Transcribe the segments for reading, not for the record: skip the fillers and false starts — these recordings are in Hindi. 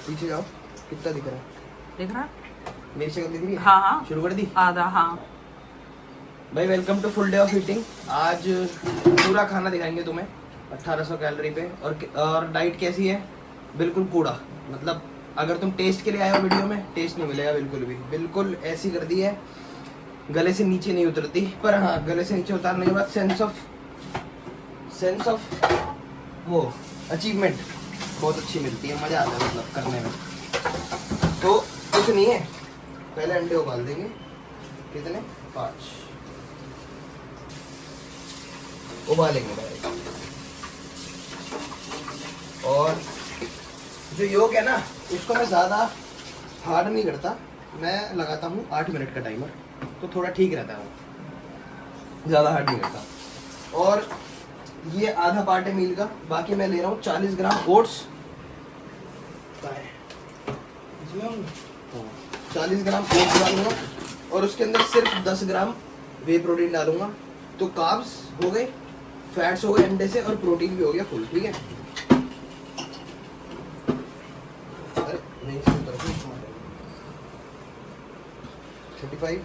पीछे जाओ, कितना दिख रहा है? देख रहा? मेरी शक्ल दिख रही है? हाँ हाँ, शुरू कर दी आधा। हाँ भाई, welcome to full day of eating. आज पूरा खाना दिखाएंगे तुम्हें 1800 कैलोरी पे। और डाइट कैसी है? बिल्कुल कूड़ा। मतलब अगर तुम टेस्ट के लिए आए हो वीडियो में, टेस्ट नहीं मिलेगा बिल्कुल भी। बिल्कुल ऐसी कर दी है, गले से नीचे नहीं उतरती। पर हाँ, गले से नीचे उतारने के बाद सेंस ऑफ वो अचीवमेंट बहुत अच्छी मिलती है, मज़ा आता है मतलब करने में। तो कुछ नहीं है, पहले अंडे उबाल देंगे। कितने? 5 उबालेंगे डायरेक्ट। और जो योग है ना, उसको मैं ज़्यादा हार्ड नहीं करता, मैं लगाता हूँ 8 मिनट का टाइमर, तो थोड़ा ठीक रहता है वो, ज़्यादा हार्ड नहीं करता। और ये आधा पार्ट है मील का, बाकी मैं ले रहा हूँ 40 ग्राम ओट्स। 40 ग्राम ओट्स डालूंगा और उसके अंदर सिर्फ 10 ग्राम वे प्रोटीन डालूंगा। तो कार्ब्स हो गए, फैट्स हो गए अंडे से, और प्रोटीन भी हो गया फुल। ठीक है, अरे नहीं, 35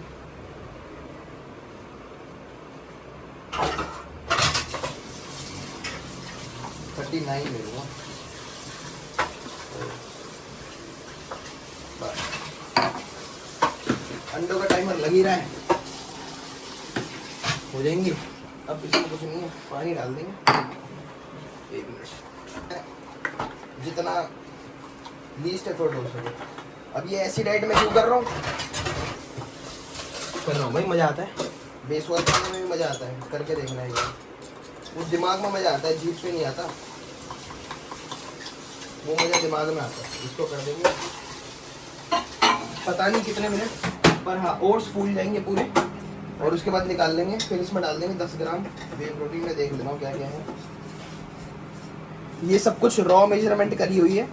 39 ले लूँगा। अंडों का टाइमर लग ही रहा है, हो जाएंगे। अब इसमें कुछ नहीं है, पानी डाल देंगे 1 मिनट, जितना लीस्ट एफर्ट हो सके। अब ये ऐसी डाइट में क्यों कर रहा हूँ भाई, मज़ा आता है। बेस वर्क करने में भी मज़ा आता है, करके देखना है। ये वो दिमाग में मज़ा आता है, जीभ पे नहीं आता। वो मज़ा दिमाग में आता है। इसको कर देंगे पता नहीं कितने मिनट, पर हाँ ओट्स फूल जाएंगे पूरे, और उसके बाद निकाल लेंगे। फिर इसमें डाल देंगे 10 ग्राम वे प्रोटीन। में देख लेना क्या क्या है। ये सब कुछ रॉ मेजरमेंट करी हुई है,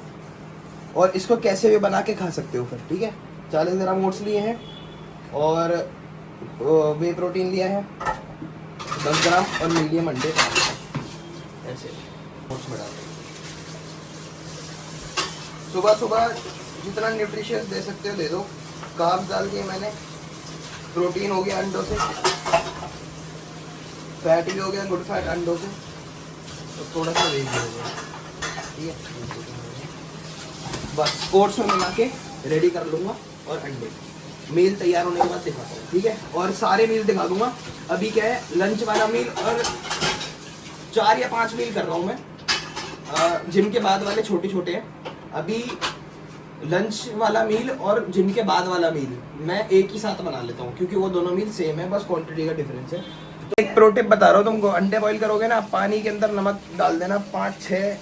और इसको कैसे भी बना के खा सकते हो फिर। ठीक है, 40 ग्राम ओट्स लिए हैं और वे प्रोटीन लिया है 10 ग्राम, और मीडियम अंडे ऐसे ओट्स में डाल देंगे। सुबह सुबह जितना न्यूट्रिशियस दे सकते हो दे दो। कार्ब्स डाल दिए मैंने, प्रोटीन हो गया अंडों से, फैट भी हो गया, गुड फैट अंडों से, तो थोड़ा सा वेज भी हो गया। ठीक है, बस ओट्स में मिला के रेडी कर लूँगा, और अंडे मील तैयार होने के बाद दिखाता हूँ। ठीक है, और सारे मील दिखा दूंगा। अभी क्या है, लंच वाला मील और 4 या 5 मील कर रहा हूँ मैं। जिम के बाद वाले छोटे छोटे हैं। अभी लंच वाला मील और जिम के बाद वाला मील मैं एक ही साथ बना लेता हूँ, क्योंकि वो दोनों मील सेम है, बस क्वांटिटी का डिफरेंस है। तो एक प्रो टिप बता रहा हूँ तुमको, अंडे बॉईल करोगे ना, पानी के अंदर नमक डाल देना 5-6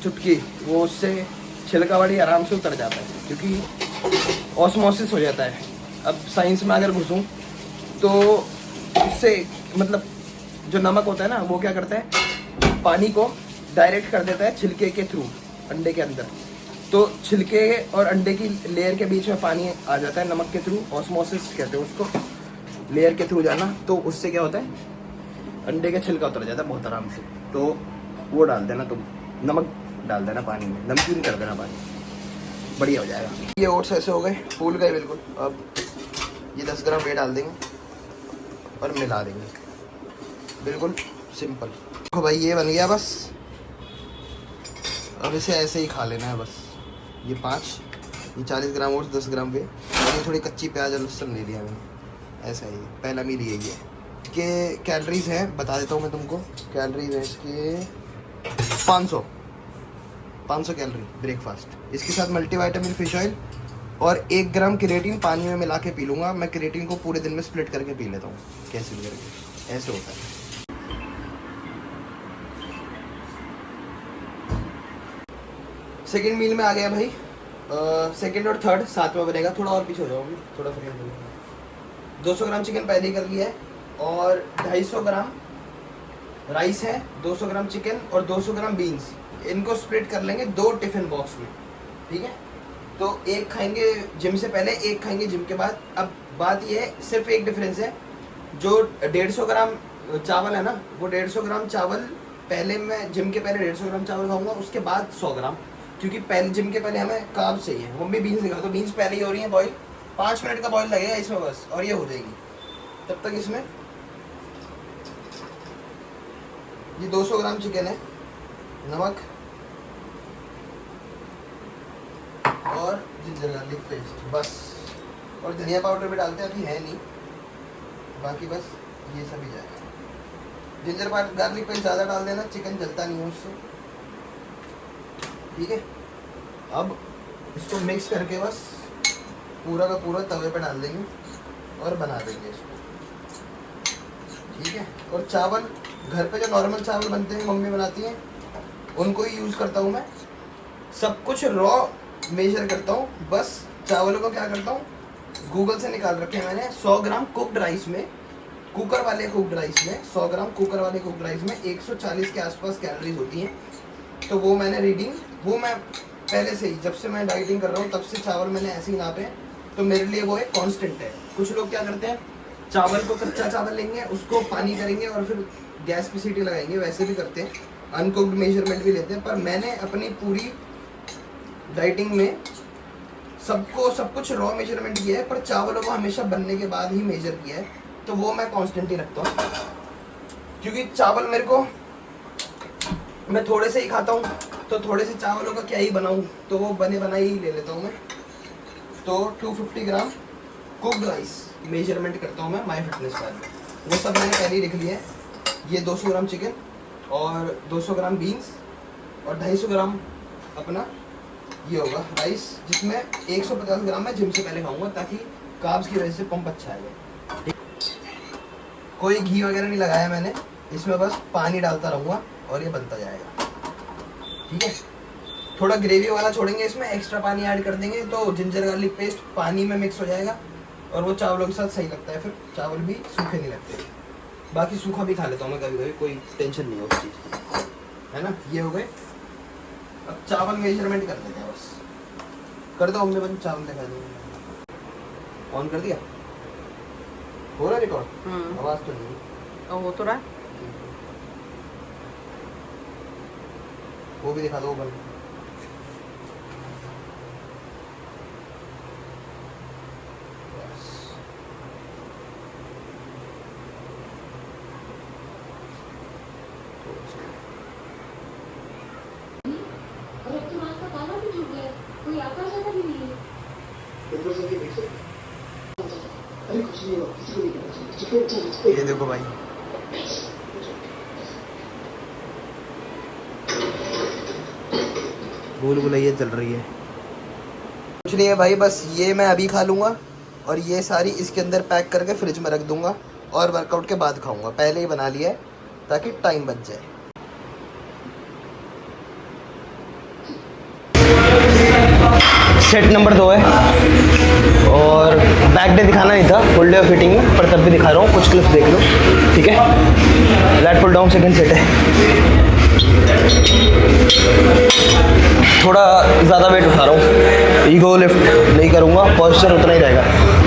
चुटकी, वो उससे छिलका बड़ी आराम से उतर जाता है, क्योंकि ऑस्मोसिस हो जाता है। अब साइंस में अगर घुसूँ तो उससे मतलब जो नमक होता है ना, वो क्या करता है, पानी को डायरेक्ट कर देता है छिलके के थ्रू अंडे के अंदर। तो छिलके और अंडे की लेयर के बीच में पानी आ जाता है नमक के थ्रू, ऑस्मोसिस कहते हैं उसको, लेयर के थ्रू जाना। तो उससे क्या होता है, अंडे का छिलका उतर जाता है बहुत आराम से। तो वो डाल देना तुम, नमक डाल देना पानी में, नमकीन कर देना पानी, बढ़िया हो जाएगा। ये ओट्स ऐसे हो गए, फूल गए बिल्कुल। अब ये 10 ग्राम वे डाल देंगे और मिला देंगे, बिल्कुल सिंपल। देखो भाई, ये बन गया बस। अब इसे ऐसे ही खा लेना है बस। ये 5, ये 40 ग्राम ओट्स, 10 ग्राम वे, और ये थोड़ी कच्ची प्याज और लहसुन ले लिया मैंने। ऐसा ही पहला मील यही है। इसके कैलोरीज हैं, बता देता हूँ मैं तुमको। कैलोरीज है इसके 500 कैलोरी ब्रेकफास्ट। इसके साथ मल्टीविटामिन फिश ऑयल और 1 ग्राम क्रिएटिन पानी में मिला के पी लूँगा। मैं क्रिएटिन को पूरे दिन में स्प्लिट करके पी लेता हूँ, कैसे भी करके, ऐसे होता है। सेकेंड मील में आ गया भाई। सेकेंड और थर्ड साथ में बनेगा। थोड़ा और पीछे हो जाओगे, थोड़ा फ्रेम हो जाएगा। 200 ग्राम चिकन पहले ही कर लिया है, और 250 ग्राम राइस है, 200 ग्राम चिकन और 200 ग्राम बीन्स। इनको स्प्लिट कर लेंगे 2 टिफिन बॉक्स में। ठीक है, तो एक खाएंगे जिम से पहले, एक खाएंगे जिम के बाद। अब बात ये है, सिर्फ एक डिफरेंस है, जो 150 ग्राम चावल है ना, वो 150 ग्राम चावल पहले मैं जिम के पहले 150 ग्राम चावल खाऊंगा, उसके बाद 100 ग्राम। क्योंकि पहले जिम के पहले हमें कार्ब्स चाहिए। मम्मी बीन्स दिखा, तो बीन्स पहले ही हो रही हैं बॉईल, 5 मिनट का बॉईल लगेगा इसमें बस, और ये हो जाएगी। तब तक इसमें ये 200 ग्राम चिकन है, नमक और जिंजर गार्लिक पेस्ट बस, और धनिया पाउडर भी डालते हैं, अभी है नहीं, बाकी बस ये सब ही जाएगा। जिंजर गार्लिक पेस्ट ज़्यादा डाल देना, चिकन जलता नहीं है उससे, ठीक है। अब इसको मिक्स करके बस पूरा का पूरा तवे पे डाल देंगे और बना देंगे इसको, ठीक है। और चावल घर पे जो नॉर्मल चावल बनते हैं मम्मी बनाती हैं उनको ही यूज़ करता हूँ मैं। सब कुछ रॉ मेजर करता हूँ, बस चावलों को क्या करता हूँ, गूगल से निकाल रखे हैं मैंने। 100 ग्राम कुक्ड राइस में, कुकर वाले कुक्ड राइस में, 100 ग्राम कुकर वाले कुक्ड राइस में 140 के आसपास कैलोरीज होती हैं। तो वो मैंने रीडिंग, वो मैं पहले से ही, जब से मैं डाइटिंग कर रहा हूँ तब से चावल मैंने ऐसे ही नापे हैं, तो मेरे लिए वो एक कांस्टेंट है। कुछ लोग क्या करते हैं, चावल को, कच्चा चावल लेंगे, उसको पानी करेंगे और फिर गैस पे सीटी लगाएंगे, वैसे भी करते हैं, अनकुक्ड मेजरमेंट भी लेते हैं। पर मैंने अपनी पूरी डाइटिंग में सब कुछ रॉ मेजरमेंट किया है, पर चावलों को हमेशा बनने के बाद ही मेजर किया है, तो वो मैं कांस्टेंट ही रखता हूँ। क्योंकि चावल मेरे को, मैं थोड़े से ही खाता हूँ, तो थोड़े से चावलों का क्या ही बनाऊँ, तो वो बने बनाए ही ले लेता हूँ मैं। तो 250 ग्राम कुक्ड राइस मेजरमेंट करता हूँ मैं माई फिटनेस पैड में, वो सब मैंने पहले ही लिख लिया है। ये 200 ग्राम चिकन और 200 ग्राम बीन्स और 250 ग्राम अपना ये होगा राइस, जिसमें 150 ग्राम मैं जिम से पहले खाऊंगा, ताकि कार्ब्स की वजह से पंप अच्छा आएगा। कोई घी वगैरह नहीं लगाया मैंने, इसमें बस पानी डालता रहूँगा और ये बनता जाएगा, ठीक है। थोड़ा ग्रेवी वाला छोड़ेंगे, इसमें एक्स्ट्रा पानी ऐड कर देंगे, तो जिंजर गार्लिक पेस्ट पानी में मिक्स हो जाएगा और वो चावलों के साथ सही लगता है, फिर चावल भी सूखे नहीं लगते। बाकी सूखा भी खा लेता हूँ मैं कभी कभी, कोई टेंशन नहीं है उस चीज़ की, है ना। ये हो गए, अब चावल मेजरमेंट कर देते हैं बस। कर दो हमने, बस चावल दिखा देंगे। ऑन कर दिया, हो रहा रिकॉर्ड, आवाज़ तो नहीं हो तो रहा, वो भी दिखा दो बन। ये देखो भाई, भूल भुलैया चल रही है। कुछ नहीं है भाई, बस ये मैं अभी खा लूँगा और ये सारी इसके अंदर पैक करके फ्रिज में रख दूँगा और वर्कआउट के बाद खाऊँगा। पहले ही बना लिया है ताकि टाइम बच जाए। सेट नंबर 2 है और बैक डे दिखाना नहीं था, फुल डे ऑफ फिटिंग में, पर तब भी दिखा रहा हूँ, कुछ क्लिप्स देख लो, ठीक है। Lat pull down second set है, थोड़ा ज़्यादा वेट उठा रहा हूँ, ईगो लिफ्ट नहीं करूँगा, पॉस्चर उतना ही रहेगा।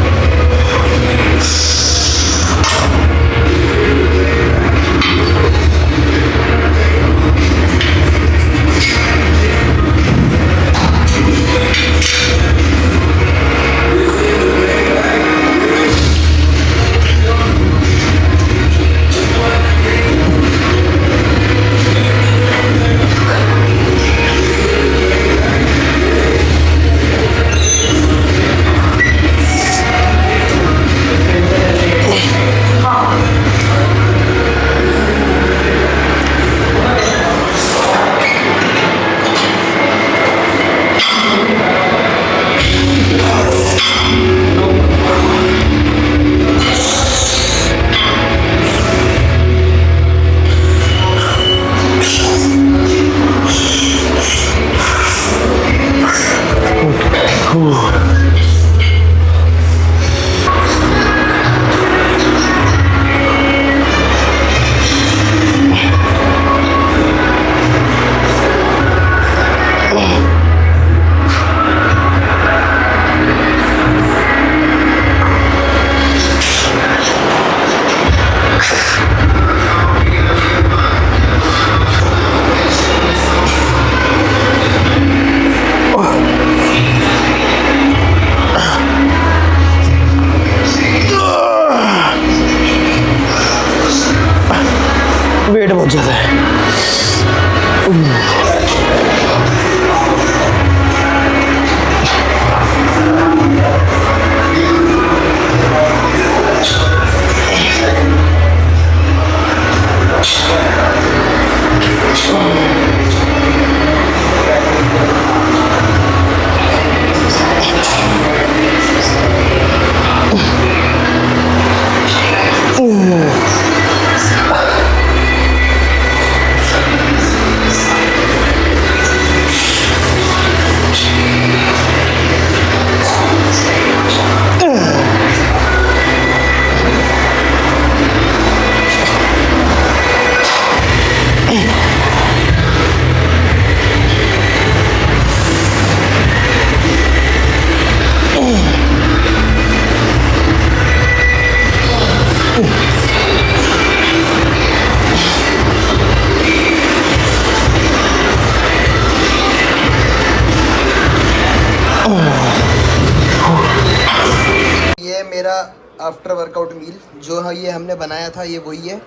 मेरा आफ्टर वर्कआउट मील जो है, ये हमने बनाया था, ये वही है।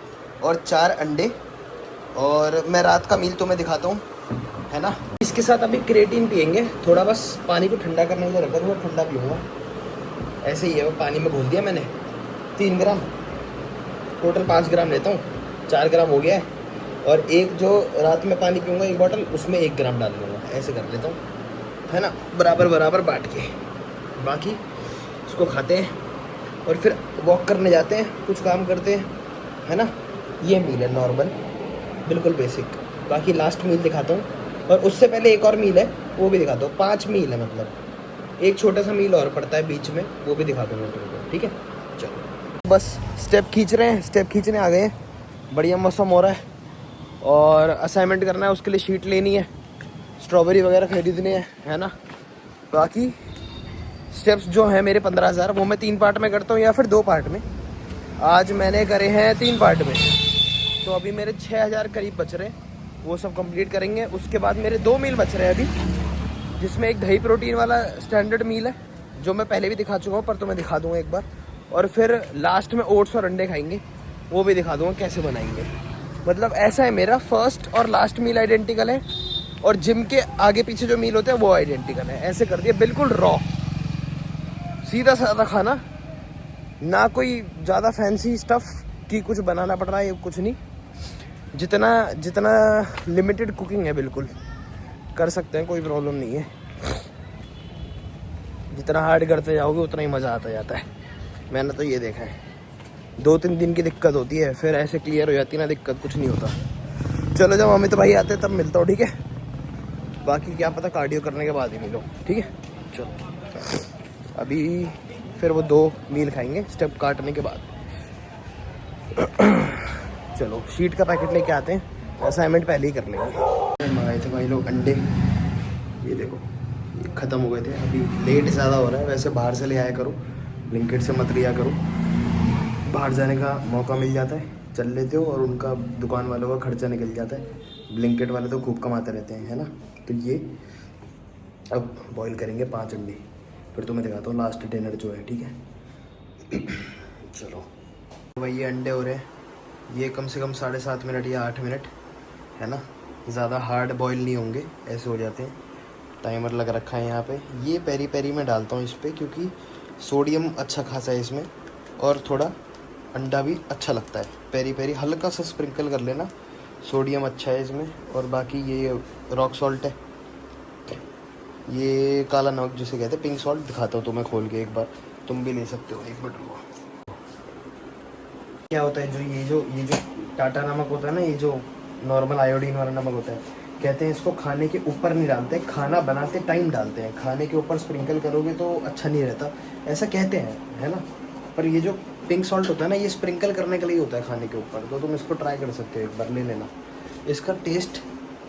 और 4 अंडे, और मैं रात का मील तुम्हें दिखाता हूँ, है ना। इसके साथ अभी क्रिएटिन पियेंगे थोड़ा, बस पानी को ठंडा करने के लिए रखा, थोड़ा ठंडा पीऊँगा। ऐसे ही है, वो पानी में घोल दिया मैंने 3 ग्राम, टोटल 5 ग्राम लेता हूँ, 4 ग्राम हो गया है। और एक जो रात में पानी पीऊँगा 1 बॉटल, उसमें 1 ग्राम डाल दूँगा, ऐसे कर लेता हूँ, है ना, बराबर बराबर बांट के। बाकी उसको खाते हैं और फिर वॉक करने जाते हैं, कुछ काम करते हैं, है ना। ये मील है नॉर्मल, बिल्कुल बेसिक। बाकी लास्ट मील दिखाता हूँ, और उससे पहले एक और मील है, वो भी दिखाता हूँ। 5 मील है, मतलब एक छोटा सा मील और पड़ता है बीच में, वो भी दिखा दूँगा तुमको, ठीक है। चलो बस स्टेप खींच रहे हैं, स्टेप खींचने आ गए हैं। बढ़िया मौसम हो रहा है, और असाइनमेंट करना है, उसके लिए शीट लेनी है, स्ट्रॉबेरी वगैरह खरीदनी है ना। बाकी स्टेप्स जो हैं मेरे 15,000, वो मैं 3 पार्ट में करता हूँ या फिर 2 पार्ट में। आज मैंने करे हैं 3 पार्ट में, तो अभी मेरे 6,000 करीब बच रहे हैं, वो सब कंप्लीट करेंगे। उसके बाद मेरे 2 मील बच रहे हैं अभी, जिसमें एक दही प्रोटीन वाला स्टैंडर्ड मील है, जो मैं पहले भी दिखा चुका हूँ, पर तो मैं दिखा दूँगा एक बार। और फिर लास्ट में ओट्स और अंडे खाएंगे, वो भी दिखा दूँगा कैसे बनाएंगे। मतलब ऐसा है, मेरा फर्स्ट और लास्ट मील आइडेंटिकल है, और जिम के आगे पीछे जो मील होते हैं वो आइडेंटिकल है। ऐसे कर दिया, बिल्कुल रॉ, सीधा साधा खाना, ना कोई ज़्यादा फैंसी स्टफ़ की कुछ बनाना पड़ रहा है, कुछ नहीं। जितना लिमिटेड कुकिंग है, बिल्कुल कर सकते हैं, कोई प्रॉब्लम नहीं है। जितना हार्ड करते जाओगे उतना ही मज़ा आता जाता है, मैंने तो ये देखा है। 2-3 दिन की दिक्कत होती है, फिर ऐसे क्लियर हो जाती है ना दिक्कत, कुछ नहीं होता। चलो जब अमित भाई आते तब मिलता हूँ, ठीक है। बाकी क्या पता कार्डियो करने के बाद ही मिलो, ठीक है। चलो अभी फिर वो 2 मील खाएंगे स्टेप काटने के बाद। चलो शीट का पैकेट लेके आते हैं, असाइनमेंट पहले ही कर लेंगे। मंगाए थे भाई लोग अंडे, ये देखो ये ख़त्म हो गए थे। अभी लेट ज़्यादा हो रहा है, वैसे बाहर से ले आया करो, ब्लिंकिट से मत लिया करो, बाहर जाने का मौका मिल जाता है, चल लेते हो, और उनका दुकान वालों का खर्चा निकल जाता है। ब्लिंकिट वाले तो खूब कमाते रहते हैं, है ना। तो ये अब बॉईल करेंगे 5 अंडे, फिर तो मैं दिखाता हूँ लास्ट डिनर जो है, ठीक है। चलो भाई ये अंडे हो रहे हैं, ये कम से कम 7.5 मिनट या 8 मिनट, है ना। ज़्यादा हार्ड बॉईल नहीं होंगे, ऐसे हो जाते हैं। टाइमर लग रखा है यहाँ पे। ये पेरी पेरी में डालता हूँ इस पर, क्योंकि सोडियम अच्छा खासा है इसमें, और थोड़ा अंडा भी अच्छा लगता है। पेरी पेरी हल्का सा स्प्रिंकल कर लेना, सोडियम अच्छा है इसमें। और बाकी ये रॉक सॉल्ट है, ये काला नमक जिसे कहते हैं, पिंक सॉल्ट। दिखाता हूँ तुम्हें खोल के एक बार, तुम भी ले सकते हो। 1 मिनट रुको। क्या होता है, जो टाटा नमक होता है ना, ये जो नॉर्मल आयोडीन वाला नमक होता है, कहते हैं इसको खाने के ऊपर नहीं डालते, खाना बनाते टाइम डालते हैं। खाने के ऊपर स्प्रिंकल करोगे तो अच्छा नहीं रहता, ऐसा कहते हैं, है ना। पर ये जो पिंक सॉल्ट होता है ना, ये स्प्रिंकल करने के लिए होता है खाने के ऊपर, तो तुम इसको ट्राई कर सकते हो, एक बार ले लेना। इसका टेस्ट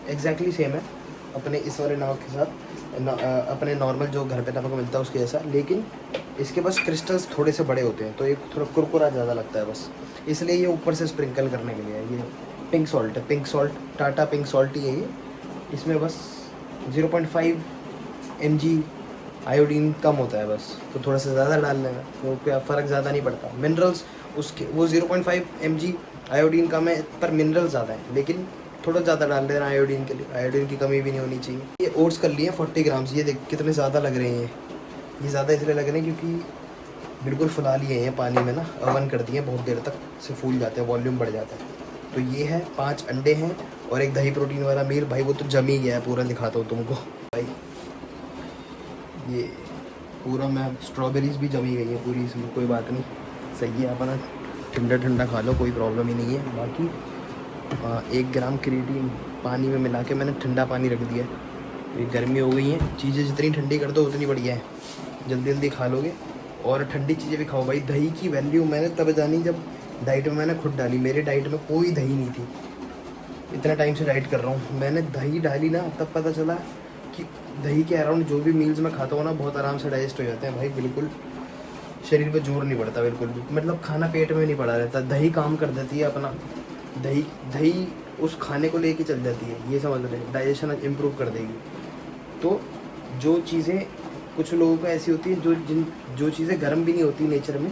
एग्जैक्टली सेम है अपने इस वाले नमक के साथ, अपने नॉर्मल जो घर पे नमक मिलता है उसके जैसा, लेकिन इसके बस क्रिस्टल्स थोड़े से बड़े होते हैं, तो एक थोड़ा कुरकुरा ज़्यादा लगता है बस, इसलिए ये ऊपर से स्प्रिंकल करने के लिए है। ये पिंक सॉल्ट है, pink salt, Tata pink salt ही है ये। इसमें बस 0.5 mg आयोडीन कम होता है बस, तो थोड़ा सा ज़्यादा डाल लेना, तो क्या फ़र्क ज़्यादा नहीं पड़ता। मिनरल्स उसके वो 0.5 mg आयोडीन कम है, पर मिनरल ज़्यादा है, लेकिन थोड़ा ज़्यादा डाल देना आयोडीन के लिए, आयोडीन की कमी भी नहीं होनी चाहिए। ये ओट्स कर लिए 40 ग्राम्स, ये देख कितने ज़्यादा लग रहे हैं। ये ज़्यादा इसलिए लग रहे हैं क्योंकि बिल्कुल फुला लिए हैं पानी में ना, अवन कर दिए, बहुत देर तक से फूल जाते हैं, वॉल्यूम बढ़ जाता है। तो ये है 5 अंडे हैं और एक दही प्रोटीन वाला मील। भाई वो तो जम ही गया है पूरा, दिखाता हूँ तुमको भाई। ये पूरा मैं स्ट्रॉबेरीज भी जमी गई है पूरी इसमें, कोई बात नहीं, सही है, अपना ठंडा ठंडा खा लो, कोई प्रॉब्लम ही नहीं है। बाकी 1 ग्राम क्रिएटिन पानी में मिला के मैंने ठंडा पानी रख दिया है। ये गर्मी हो गई है, चीज़ें जितनी ठंडी कर दो उतनी बढ़िया है, जल्दी जल्दी खा लोगे। और ठंडी चीज़ें भी खाओ भाई। दही की वैल्यू मैंने तब जानी जब डाइट में मैंने खुद डाली। मेरे डाइट में कोई दही नहीं थी, इतना टाइम से डाइट कर रहा हूँ। मैंने दही डाली ना, तब पता चला कि दही के अराउंड जो भी मील्स मैं खाता हूँ ना, बहुत आराम से डाइजेस्ट हो जाते हैं भाई। बिल्कुल शरीर पे जोर नहीं पड़ता, बिल्कुल भी, मतलब खाना पेट में नहीं पड़ा रहता। दही काम कर देती है अपना, दही उस खाने को लेके चल जाती है, ये समझ रहे, डाइजेशन इम्प्रूव कर देगी। तो जो चीज़ें कुछ लोगों को ऐसी होती है जो चीज़ें गर्म भी नहीं होती नेचर में,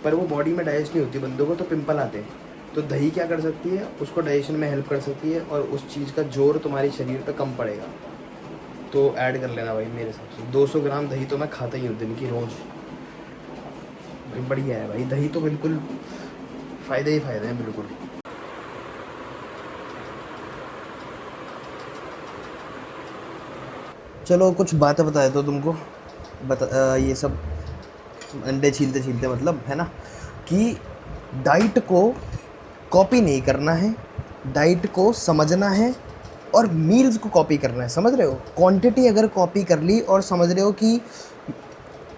पर वो बॉडी में डाइजेस्ट नहीं होती बंदों को, तो पिंपल आते हैं। तो दही क्या कर सकती है, उसको डाइजेशन में हेल्प कर सकती है और उस चीज़ का जोर तुम्हारे शरीर पे कम पड़ेगा। तो ऐड कर लेना भाई, मेरे हिसाब से 200 ग्राम दही तो मैं खाता ही हूँ दिन की रोज़। बढ़िया है भाई, दही तो बिल्कुल फ़ायदे ही फ़ायदे हैं बिल्कुल। चलो कुछ बातें बताए तो तुमको ये सब अंडे छीलते छीलते मतलब है ना, कि डाइट को कॉपी नहीं करना है, डाइट को समझना है और मील्स को कॉपी करना है। समझ रहे हो? क्वांटिटी अगर कॉपी कर ली और समझ रहे हो कि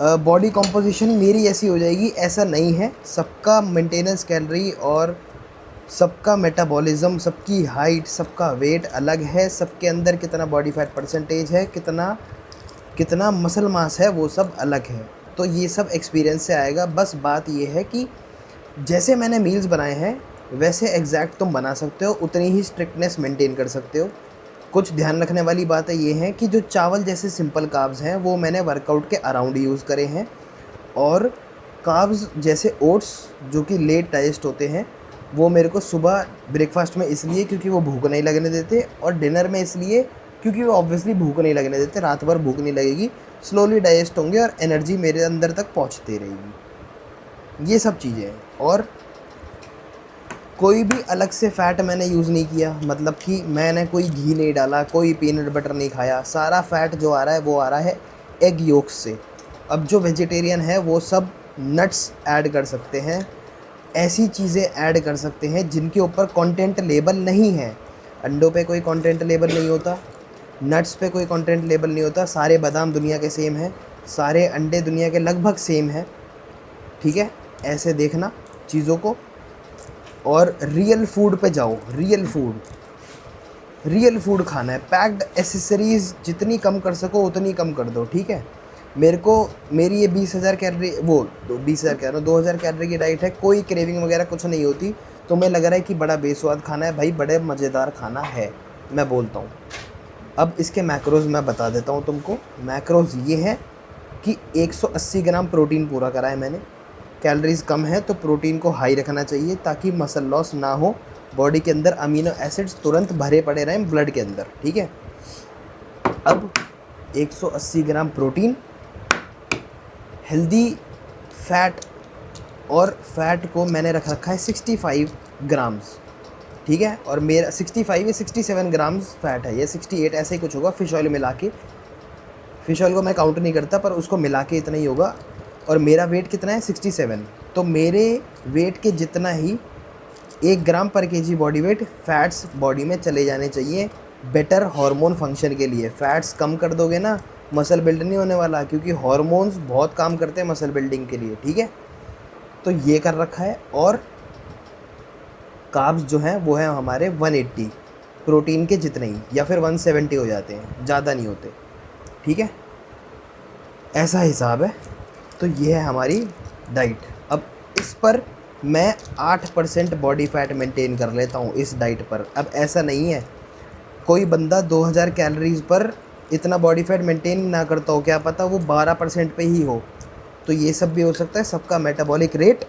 बॉडी कॉम्पोजिशन मेरी ऐसी हो जाएगी, ऐसा नहीं है। सबका मेंटेनेंस कैलोरी और सबका मेटाबॉलिज्म, सबकी हाइट, सबका वेट अलग है, सबके अंदर कितना बॉडी फैट परसेंटेज है, कितना कितना मसल मास है, वो सब अलग है। तो ये सब एक्सपीरियंस से आएगा। बस बात ये है कि जैसे मैंने मील्स बनाए हैं वैसे एग्जैक्ट तुम बना सकते हो, उतनी ही स्ट्रिक्टनेस मेंटेन कर सकते हो। कुछ ध्यान रखने वाली बातें ये हैं कि जो चावल जैसे सिंपल कार्ब्स हैं वो मैंने वर्कआउट के अराउंड यूज़ करे हैं, और कार्ब्स जैसे ओट्स जो कि लेट डाइजेस्ट होते हैं वो मेरे को सुबह ब्रेकफास्ट में इसलिए क्योंकि वो भूख नहीं लगने देते, और डिनर में इसलिए क्योंकि वो ऑब्वियसली भूख नहीं लगने देते। रात भर भूख नहीं लगेगी, स्लोली डाइजेस्ट होंगे और एनर्जी मेरे अंदर तक पहुंचती रहेगी। ये सब चीज़ें हैं। और कोई भी अलग से फ़ैट मैंने यूज़ नहीं किया, मतलब कि मैंने कोई घी नहीं डाला, कोई पीनट बटर नहीं खाया। सारा फ़ैट जो आ रहा है वो आ रहा है एग योक्स से। अब जो वेजिटेरियन है वो सब नट्स ऐड कर सकते हैं, ऐसी चीज़ें ऐड कर सकते हैं जिनके ऊपर कंटेंट लेबल नहीं है। अंडों पे कोई कंटेंट लेबल नहीं होता, नट्स पे कोई कंटेंट लेबल नहीं होता। सारे बादाम दुनिया के सेम हैं, सारे अंडे दुनिया के लगभग सेम हैं। ठीक है, ऐसे देखना चीज़ों को। और रियल फूड पे जाओ, रियल फूड खाना है। पैक्ड एसेसरीज़ जितनी कम कर सको उतनी कम कर दो। ठीक है, मेरी ये 20,000 कैलोरी, वो 20,000 कह रहा हूँ, 2,000 कैलोरी की डाइट है। कोई क्रेविंग वगैरह कुछ नहीं होती। तुम्हें लग रहा है कि बड़ा बेस्वाद खाना है, भाई बड़े मज़ेदार खाना है, मैं बोलता हूँ। अब इसके मैक्रोज़ मैं बता देता हूँ तुमको। मैक्रोज़ ये है कि 180 ग्राम प्रोटीन पूरा करा है मैंने। कैलोरीज़ कम है तो प्रोटीन को हाई रखना चाहिए ताकि मसल लॉस ना हो, बॉडी के अंदर अमीनो एसिड्स तुरंत भरे पड़े रहें ब्लड के अंदर। ठीक है, अब 180 ग्राम प्रोटीन, हेल्दी फैट, और फैट को मैंने रखा है 65 ग्राम्स। ठीक है, और मेरा 65 या 67 ग्राम्स फ़ैट है, या 68 ऐसे ही कुछ होगा फिश ऑयल मिला के। फ़िश ऑयल को मैं काउंट नहीं करता, पर उसको मिला के इतना ही होगा। और मेरा वेट कितना है 67, तो मेरे वेट के जितना ही 1 ग्राम पर KG body weight fats body में चले जाने चाहिए, बेटर हार्मोन फंक्शन के लिए। फ़ैट्स कम कर दोगे ना, मसल बिल्ड नहीं होने वाला, क्योंकि हार्मोन्स बहुत काम करते हैं मसल बिल्डिंग के लिए। ठीक है, तो ये कर रखा है। और कार्ब्स जो हैं वो हैं हमारे 180 प्रोटीन के जितने ही, या फिर 170 हो जाते हैं, ज़्यादा नहीं होते। ठीक है, ऐसा हिसाब है। तो ये है हमारी डाइट। अब इस पर मैं 8% बॉडी फैट मेंटेन कर लेता हूँ इस डाइट पर। अब ऐसा नहीं है कोई बंदा 2000 कैलोरीज़ पर इतना बॉडी फैट मेंटेन ना करता हो, क्या पता वो 12% पे ही हो। तो ये सब भी हो सकता है। सबका मेटाबॉलिक रेट,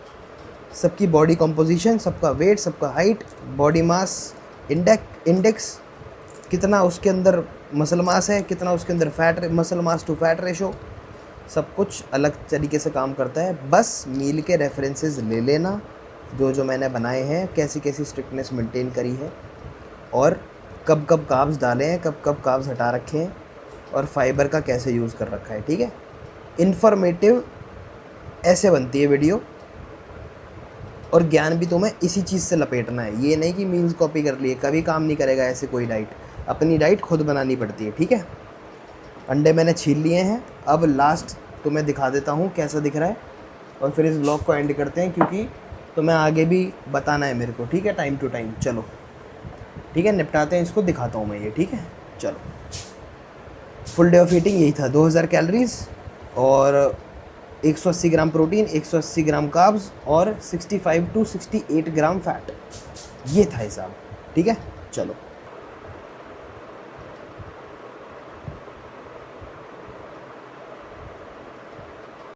सबकी बॉडी कॉम्पोजिशन, सबका वेट, सबका हाइट, बॉडी मास इंडेक्स, कितना उसके अंदर मसल मास है, कितना उसके अंदर fat, muscle mass to fat ratio, सब कुछ अलग तरीके से काम करता है। बस मील के रेफरेंसेस ले लेना, जो जो मैंने बनाए हैं, कैसी कैसी स्ट्रिक्टनेस मेंटेन करी है, और कब कब कार्ब्स डाले हैं, कब कब कार्ब्स हटा रखे हैं, और फाइबर का कैसे यूज़ कर रखा है। ठीक है, इन्फॉर्मेटिव ऐसे बनती है वीडियो, और ज्ञान भी तुम्हें इसी चीज़ से लपेटना है। ये नहीं कि मील्स कॉपी कर लिए, कभी काम नहीं करेगा ऐसे कोई डाइट। अपनी डाइट खुद बनानी पड़ती है। ठीक है, अंडे मैंने छील लिए हैं। अब लास्ट तुम्हें दिखा देता हूँ कैसा दिख रहा है, और फिर इस व्लॉग को एंड करते हैं, क्योंकि तुम्हें आगे भी बताना है मेरे को। ठीक है, टाइम टू टाइम। चलो ठीक है, निपटाते हैं इसको, दिखाता हूँ मैं ये। ठीक है, चलो। फुल डे ऑफ ईटिंग यही था, 2000 कैलोरीज़ और 180 ग्राम प्रोटीन, 180 ग्राम कार्ब्स और 65 to 68 ग्राम फैट। ये था हिसाब। ठीक है, चलो।